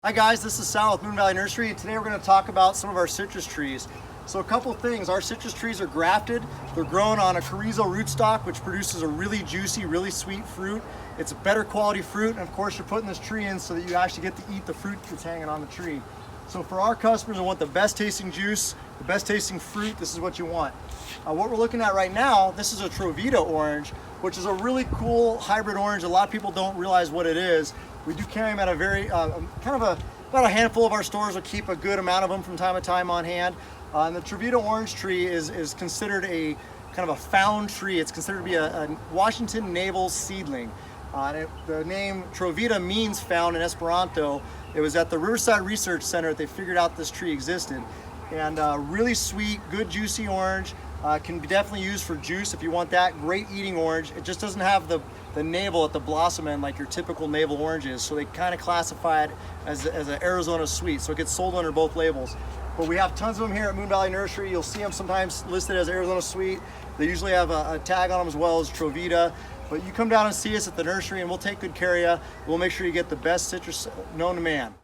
Hi guys, this is Sal with Moon Valley Nursery, and today we're going to talk about some of our citrus trees. So a couple things, our citrus trees are grafted. They're grown on a carrizo rootstock, which produces a really juicy, really sweet fruit. It's a better quality fruit, and of course you're putting this tree in so that you actually get to eat the fruit that's hanging on the tree. So for our customers who want the best tasting juice, the best tasting fruit, this is what you want. What we're looking at right now, this is a Trovita orange, which is a really cool hybrid orange. A lot of people don't realize what it is. We do carry them at a very, about a handful of our stores will keep a good amount of them from time to time on hand. And the Trovita orange tree is considered a kind of a found tree. It's considered to be a Washington navel seedling. The name Trovita means found in Esperanto. It was at the Riverside Research Center that they figured out this tree existed. And really sweet, good juicy orange. Can be definitely used for juice if you want that. Great eating orange. It just doesn't have the navel at the blossom end like your typical navel orange is. So they kind of classify it as an Arizona sweet. So it gets sold under both labels. But we have tons of them here at Moon Valley Nursery. You'll see them sometimes listed as Arizona sweet. They usually have a tag on them as well as Trovita. But you come down and see us at the nursery and we'll take good care of you. We'll make sure you get the best citrus known to man.